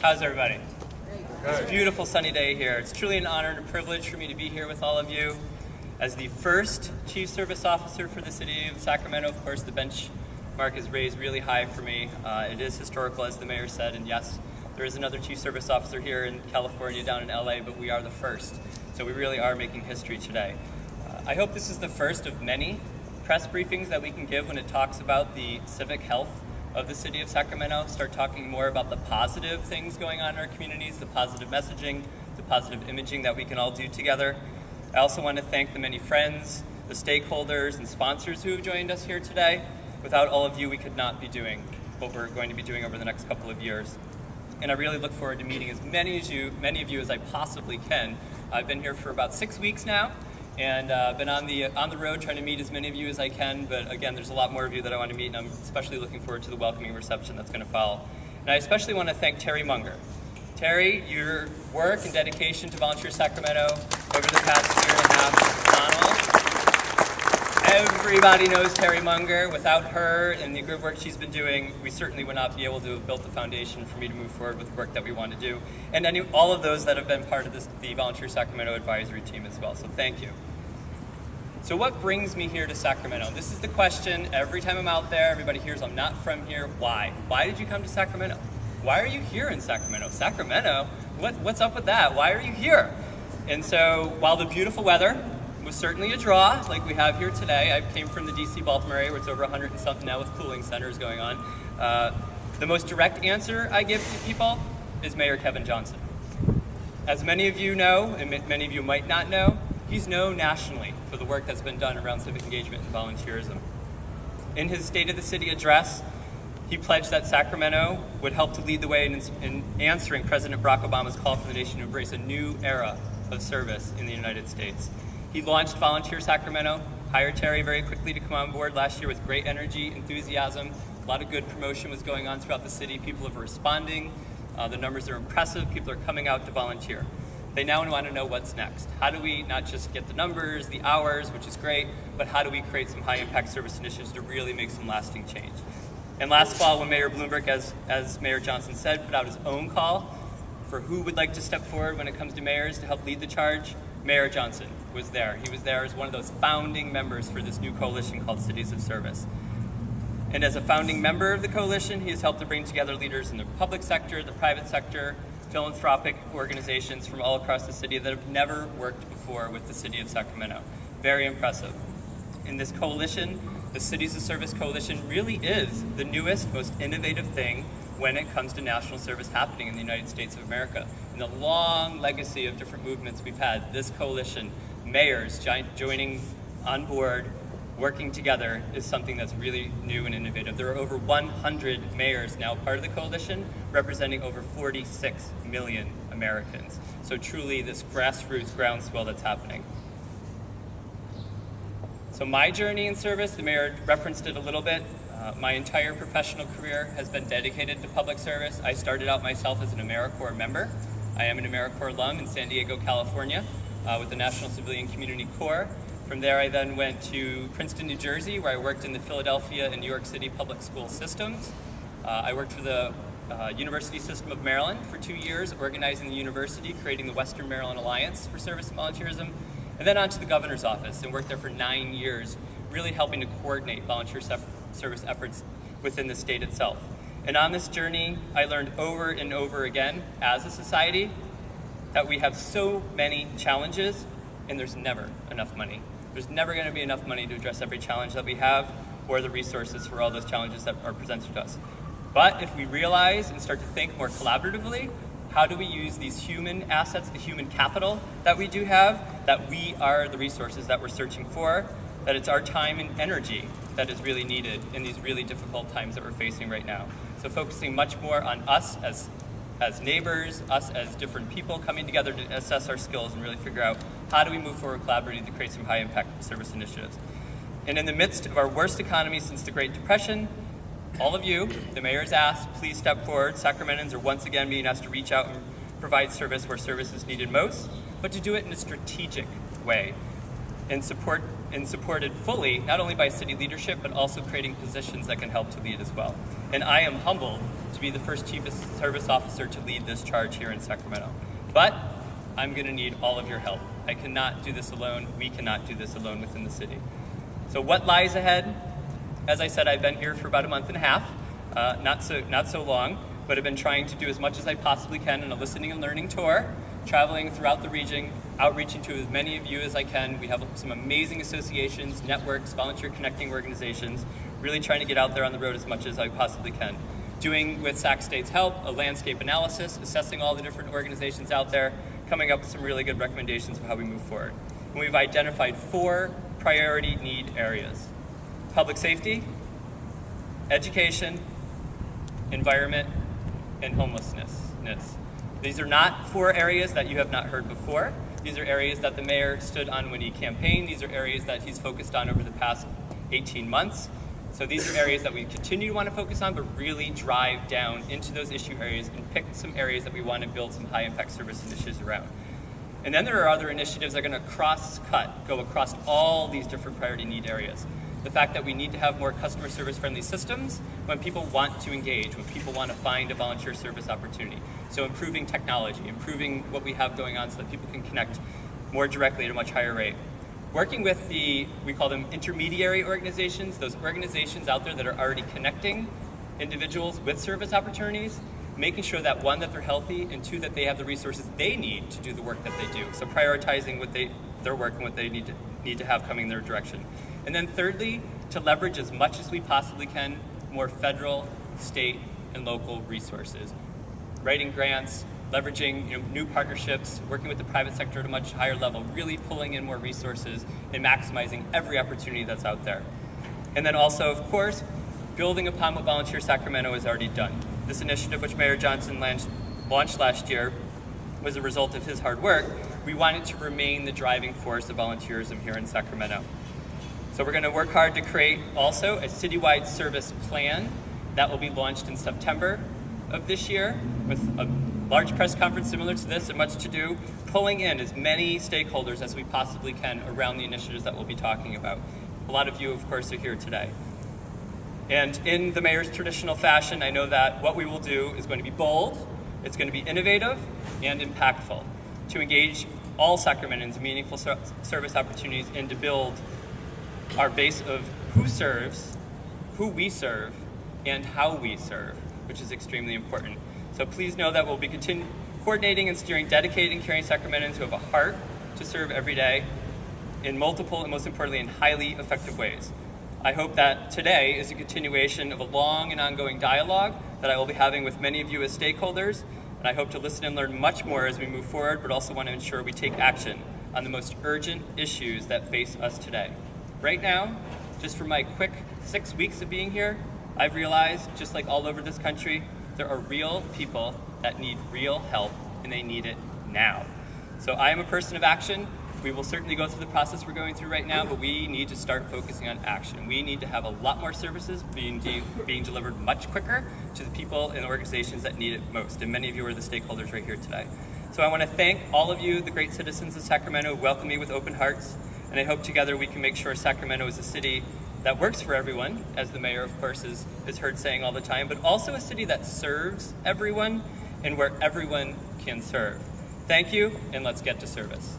How's everybody? It's a beautiful sunny day here. It's truly an honor and a privilege for me to be here with all of you. As the first Chief Service Officer for the City of Sacramento, of course, the benchmark is raised really high for me. It is historical, as the mayor said, and yes, there is another Chief Service Officer here in California, down in LA, but we are the first. So we really are making history today. I hope this is the first of many press briefings that we can give when it talks about the civic health of the City of Sacramento, start talking more about the positive things going on in our communities, the positive messaging, the positive imaging that we can all do together. I also want to thank the many friends, the stakeholders, and sponsors who have joined us here today. Without all of you, we could not be doing what we're going to be doing over the next couple of years. And I really look forward to meeting as many of you as I possibly can. I've been here for about 6 weeks now, and been on the road trying to meet as many of you as I can, but again, there's a lot more of you that I want to meet, and I'm especially looking forward to the welcoming reception that's going to follow. And I especially want to thank Terry Munger. Terry, your work and dedication to Volunteer Sacramento over the past year and a half is phenomenal. Everybody knows Terry Munger. Without her and the good work she's been doing, we certainly would not be able to have built the foundation for me to move forward with the work that we want to do. And all of those that have been part of the Volunteer Sacramento advisory team as well, so thank you. So what brings me here to Sacramento? This is the question every time I'm out there. Everybody hears I'm not from here. Why? Why did you come to Sacramento? Why are you here in Sacramento? Sacramento? What's up with that? Why are you here? And so while the beautiful weather was certainly a draw, like we have here today. I came from the DC-Baltimore area where it's over 100 and something now with cooling centers going on. The most direct answer I give to people is Mayor Kevin Johnson. As many of you know, and many of you might not know, he's known nationally for the work that's been done around civic engagement and volunteerism. In his State of the City address, he pledged that Sacramento would help to lead the way in answering President Barack Obama's call for the nation to embrace a new era of service in the United States. He launched Volunteer Sacramento, hired Terry very quickly to come on board last year with great energy, enthusiasm. A lot of good promotion was going on throughout the city. People are responding. The numbers are impressive. People are coming out to volunteer. They now want to know what's next. How do we not just get the numbers, the hours, which is great, but how do we create some high-impact service initiatives to really make some lasting change? And last fall, when Mayor Bloomberg, as Mayor Johnson said, put out his own call for who would like to step forward when it comes to mayors to help lead the charge, Mayor Johnson was there. He was there as one of those founding members for this new coalition called Cities of Service. And as a founding member of the coalition, he has helped to bring together leaders in the public sector, the private sector, philanthropic organizations from all across the city that have never worked before with the City of Sacramento. Very impressive. In this coalition, the Cities of Service Coalition really is the newest, most innovative thing when it comes to national service happening in the United States of America. In the long legacy of different movements we've had, this coalition, mayors joining on board, working together, is something that's really new and innovative. There are over 100 mayors now part of the coalition, representing over 46 million Americans. So truly this grassroots groundswell that's happening. So my journey in service, the mayor referenced it a little bit. My entire professional career has been dedicated to public service. I started out myself as an AmeriCorps member. I am an AmeriCorps alum in San Diego, California, with the National Civilian Community Corps. From there, I then went to Princeton, New Jersey, where I worked in the Philadelphia and New York City public school systems. I worked for the University System of Maryland for 2 years, organizing the university, creating the Western Maryland Alliance for Service and Volunteerism, and then on to the governor's office and worked there for 9 years, really helping to coordinate volunteer service efforts within the state itself. And on this journey, I learned over and over again as a society that we have so many challenges and there's never enough money. There's never going to be enough money to address every challenge that we have or the resources for all those challenges that are presented to us. But if we realize and start to think more collaboratively, how do we use these human assets, the human capital that we do have, that we are the resources that we're searching for, that it's our time and energy that is really needed in these really difficult times that we're facing right now. So focusing much more on us as neighbors, us as different people coming together to assess our skills and really figure out how do we move forward collaboratively to create some high impact service initiatives. And in the midst of our worst economy since the Great Depression, all of you, the mayor's asked, please step forward. Sacramentans are once again being asked to reach out and provide service where service is needed most, but to do it in a strategic way and supported fully, not only by city leadership, but also creating positions that can help to lead as well. And I am humbled to be the first Chief Service Officer to lead this charge here in Sacramento. But I'm going to need all of your help. I cannot do this alone. We cannot do this alone within the city. So what lies ahead? As I said, I've been here for about a month and a half, not so long, but I've been trying to do as much as I possibly can in a listening and learning tour, traveling throughout the region, outreaching to as many of you as I can. We have some amazing associations, networks, volunteer connecting organizations, really trying to get out there on the road as much as I possibly can. Doing, with Sac State's help, a landscape analysis, assessing all the different organizations out there, coming up with some really good recommendations of how we move forward. And we've identified 4 priority need areas: public safety, education, environment, and homelessness. These are not 4 areas that you have not heard before. These are areas that the mayor stood on when he campaigned. These are areas that he's focused on over the past 18 months. So these are areas that we continue to want to focus on, but really drive down into those issue areas and pick some areas that we want to build some high impact service initiatives around. And then there are other initiatives that are going to go across all these different priority need areas. The fact that we need to have more customer service friendly systems when people want to engage, when people want to find a volunteer service opportunity. So improving technology, improving what we have going on so that people can connect more directly at a much higher rate. Working with we call them intermediary organizations, those organizations out there that are already connecting individuals with service opportunities, making sure that 1, that they're healthy, and 2, that they have the resources they need to do the work that they do. So prioritizing their work and what they need to have coming their direction. And then thirdly, to leverage as much as we possibly can more federal, state, and local resources. Writing grants, leveraging new partnerships, working with the private sector at a much higher level, really pulling in more resources and maximizing every opportunity that's out there. And then also, of course, building upon what Volunteer Sacramento has already done. This initiative, which Mayor Johnson launched last year, was a result of his hard work. We wanted to remain the driving force of volunteerism here in Sacramento. So we're going to work hard to create also a citywide service plan that will be launched in September of this year with a large press conference similar to this and much to do, pulling in as many stakeholders as we possibly can around the initiatives that we'll be talking about. A lot of you, of course, are here today. And in the mayor's traditional fashion, I know that what we will do is going to be bold, it's going to be innovative and impactful to engage all Sacramentans in meaningful service opportunities and to build our base of who serves, who we serve, and how we serve, which is extremely important. So please know that we'll be coordinating and steering dedicated and caring Sacramentans who have a heart to serve every day in multiple and most importantly in highly effective ways. I hope that today is a continuation of a long and ongoing dialogue that I will be having with many of you as stakeholders, and I hope to listen and learn much more as we move forward, but also want to ensure we take action on the most urgent issues that face us today. Right now, just from my quick 6 weeks of being here, I've realized, just like all over this country, there are real people that need real help, and they need it now. So I am a person of action. We will certainly go through the process we're going through right now, but we need to start focusing on action. We need to have a lot more services being delivered much quicker to the people and organizations that need it most, and many of you are the stakeholders right here today. So I want to thank all of you, the great citizens of Sacramento, who welcome me with open hearts, and I hope together we can make sure Sacramento is a city that works for everyone, as the mayor, of course, is heard saying all the time, but also a city that serves everyone and where everyone can serve. Thank you, and let's get to service.